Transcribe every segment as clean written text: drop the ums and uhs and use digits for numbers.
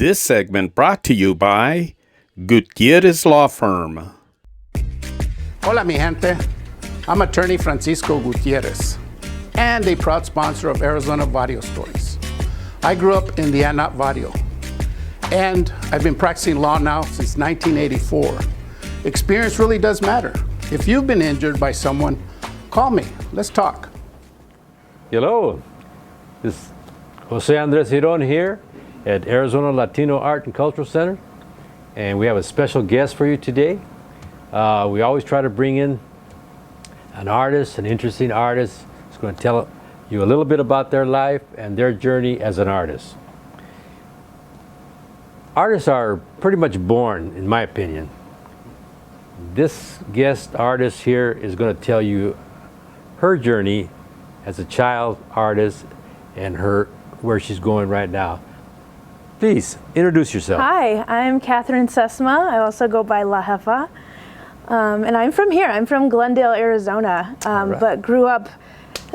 This segment brought to you by Gutierrez Law Firm. Hola, mi gente. I'm attorney Francisco Gutierrez and a proud sponsor of Arizona Barrio Stories. I grew up in the Anat Barrio, and I've been practicing law now since 1984. Experience really does matter. If you've been injured by someone, call me. Let's talk. Hello, this is Jose Andres Giron here at Arizona Latino Art and Cultural Center, and we have a special guest for you today. We always try to bring in an artist, an interesting artist, who's going to tell you a little bit about their life and their journey as an artist. Artists are pretty much born, in my opinion. This guest artist here is going to tell you her journey as a child artist and where she's going right now. Please introduce yourself. Hi, I'm Catherine Sesma. I also go by La Jefa. And I'm from here. I'm from Glendale, Arizona, Right. but grew up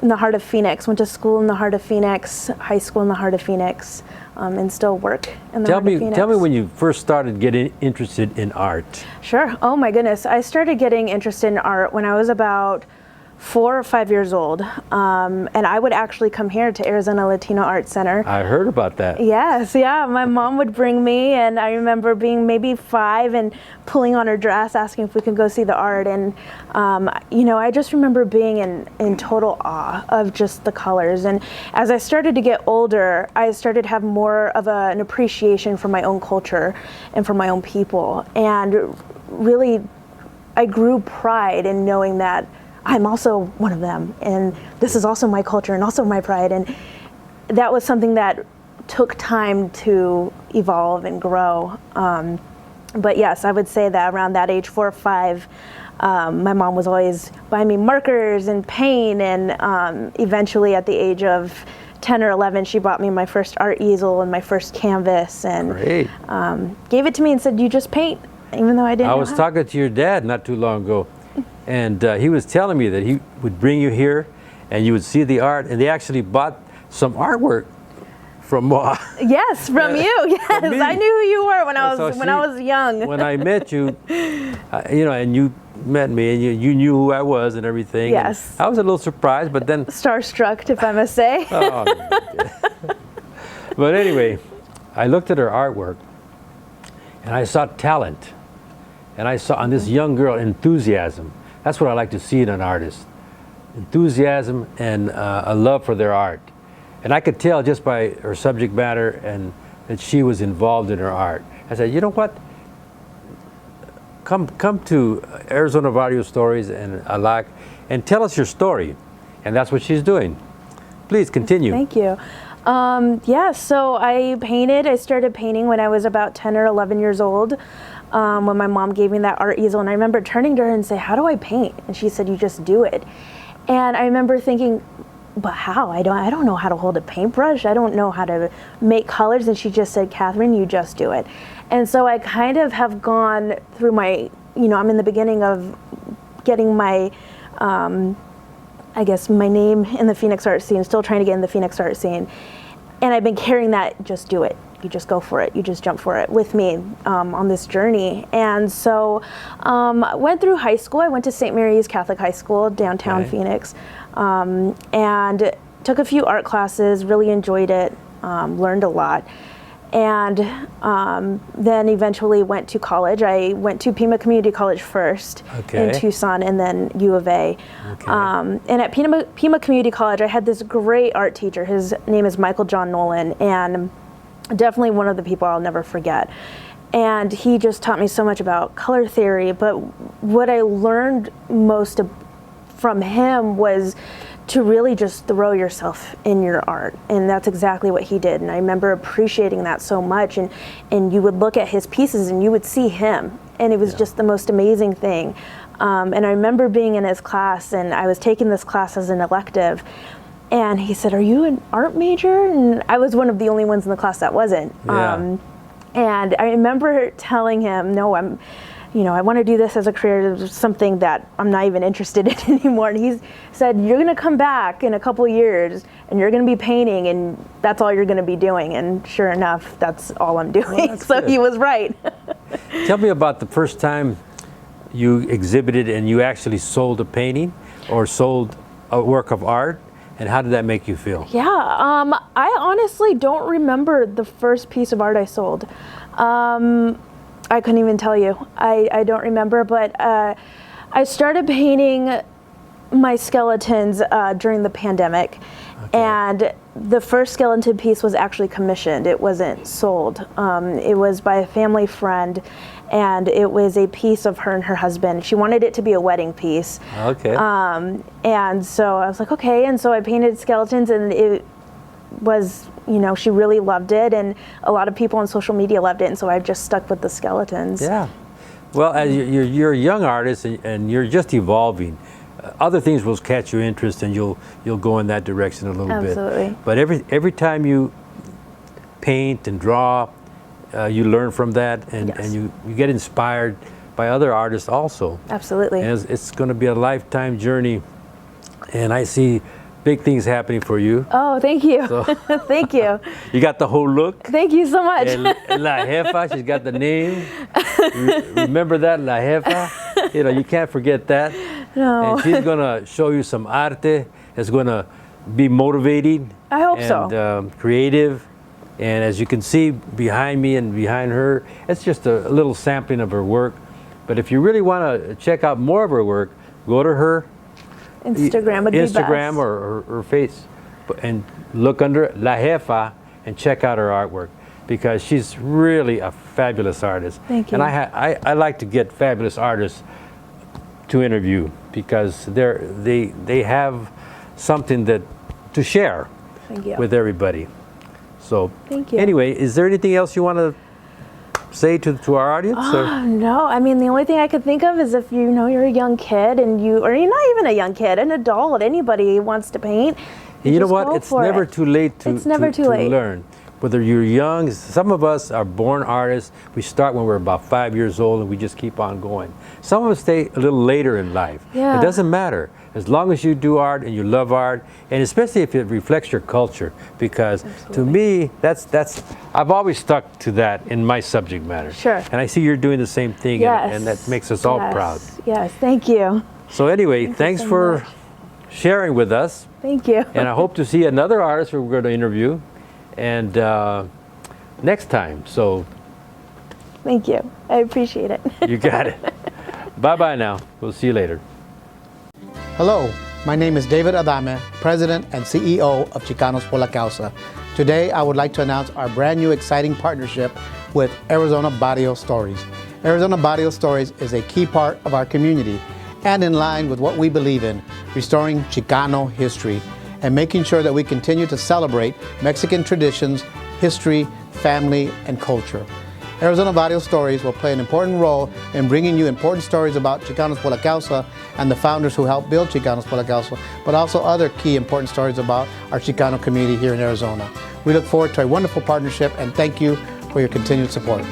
in the heart of Phoenix. Went to school in the heart of Phoenix, high school in the heart of Phoenix, and still work in the heart of Phoenix. Tell me when you first started getting interested in art. Sure. Oh my goodness. I started getting interested in art when I was about 4 or 5 years old, and I would actually come here to Arizona Latino Art Center. I heard about that. Yes, yeah. My mom would bring me, and I remember being maybe 5 and pulling on her dress, asking if we could go see the art. And I just remember being in total awe of just the colors. And as I started to get older, I started to have more of an appreciation for my own culture and for my own people. And really, I grew pride in knowing that I'm also one of them, and this is also my culture and also my pride. And that was something that took time to evolve and grow. But yes, I would say that around that age, 4 or 5, my mom was always buying me markers and paint, and eventually at the age of 10 or 11, she bought me my first art easel and my first canvas, and gave it to me and said, "You just paint," even though I didn't know I was talking to your dad not too long ago, and he was telling me that he would bring you here and you would see the art, and they actually bought some artwork from Yes, from you. Yes, I knew who you were when I was young. When I met you, and you met me, and you knew who I was and everything. Yes. And I was a little surprised, but then Starstruck, if I must say. Oh, but anyway, I looked at her artwork, and I saw talent, and I saw on this young girl enthusiasm. That's what I like to see in an artist: enthusiasm and a love for their art. And I could tell just by her subject matter and that she was involved in her art. I said, you know what? Come to Arizona Barrio Stories and Alac and tell us your story. And that's what she's doing. Please continue. Thank you. So I started painting when I was about 10 or 11 years old, when my mom gave me that art easel. And I remember turning to her and say, "How do I paint?" And she said, "You just do it." And I remember thinking, but how? I don't know how to hold a paintbrush. I don't know how to make colors. And she just said, "Catherine, you just do it." And so I kind of have gone through I'm in the beginning of getting my, my name in the Phoenix art scene, still trying to get in the Phoenix art scene. And I've been carrying that, just do it. You just go for it. You just jump for it with me on this journey. And so I went through high school. I went to St. Mary's Catholic High School, downtown Phoenix, and took a few art classes, really enjoyed it, learned a lot. And then eventually went to college. I went to Pima Community College first in Tucson, and then U of A. And at Pima Community College, I had this great art teacher. His name is Michael John Nolan, and definitely one of the people I'll never forget. And he just taught me so much about color theory, but what I learned most from him was to really just throw yourself in your art. And that's exactly what he did. And I remember appreciating that so much. And you would look at his pieces and you would see him. And it was just the most amazing thing. And I remember being in his class, and I was taking this class as an elective. And he said, "Are you an art major?" And I was one of the only ones in the class that wasn't. Yeah. And I remember telling him, "No, I want to do this as a career. It was something that I'm not even interested in anymore. And he said, you're going to come back in a couple of years and you're going to be painting and that's all you're going to be doing. And sure enough, that's all I'm doing. So good. He was right. Tell me about the first time you exhibited and you actually sold a painting or sold a work of art, and how did that make you feel? Yeah, I honestly don't remember the first piece of art I sold. I couldn't even tell you. I don't remember, but I started painting my skeletons during the pandemic. Okay. And the first skeleton piece was actually commissioned. It wasn't sold. It was by a family friend, and it was a piece of her and her husband. She wanted it to be a wedding piece. Okay. And so I was like, okay. And so I painted skeletons, and it was, she really loved it, and a lot of people on social media loved it, and so I just stuck with the skeletons. Yeah. Well, as you're a young artist and you're just evolving. Other things will catch your interest, and you'll go in that direction a little bit. Absolutely. But every time you paint and draw, you learn from that, and, Yes. and you get inspired by other artists also. Absolutely. And it's going to be a lifetime journey, and I see big things happening for you. Oh, thank you. So- Thank you. You got the whole look. Thank you so much. And La Jefa, she's got the name. Remember that, La Jefa? You can't forget that. No. And she's going to show you some arte that's going to be motivating. I hope and, so. Creative. And as you can see behind me and behind her, it's just a little sampling of her work. But if you really want to check out more of her work, go to her Instagram would be best. Instagram or her face, and look under La Jefa and check out her artwork, because she's really a fabulous artist. Thank you. And I like to get fabulous artists to interview, because they have something to share Thank you. with everybody. So Thank you. anyway, is there anything else you want to say to our audience? Oh, no, I mean, the only thing I could think of is if you're a young kid or you're not even a young kid, an adult, anybody who wants to paint. You know just what? go It's for never it. too late to It's never too to late. learn. Whether you're young, some of us are born artists. We start when we're about 5 years old and we just keep on going. Some of us stay a little later in life. Yeah. It doesn't matter. As long as you do art and you love art, and especially if it reflects your culture, because to me, that's I've always stuck to that in my subject matter. Sure. And I see you're doing the same thing, Yes. and that makes us all Yes. proud. Yes, thank you. So anyway, thanks so for much. sharing with us. Thank you. And I hope to see another artist we're going to interview, and next time. So Thank you. I appreciate it. you got it. Bye-bye now. We'll see you later. Hello, my name is David Adame, President and CEO of Chicanos por la Causa. Today, I would like to announce our brand new exciting partnership with Arizona Barrio Stories. Arizona Barrio Stories is a key part of our community and in line with what we believe in, restoring Chicano history and making sure that we continue to celebrate Mexican traditions, history, family, and culture. Arizona Barrio Stories will play an important role in bringing you important stories about Chicanos por la Causa and the founders who helped build Chicanos por la Causa, but also other key important stories about our Chicano community here in Arizona. We look forward to a wonderful partnership, and thank you for your continued support.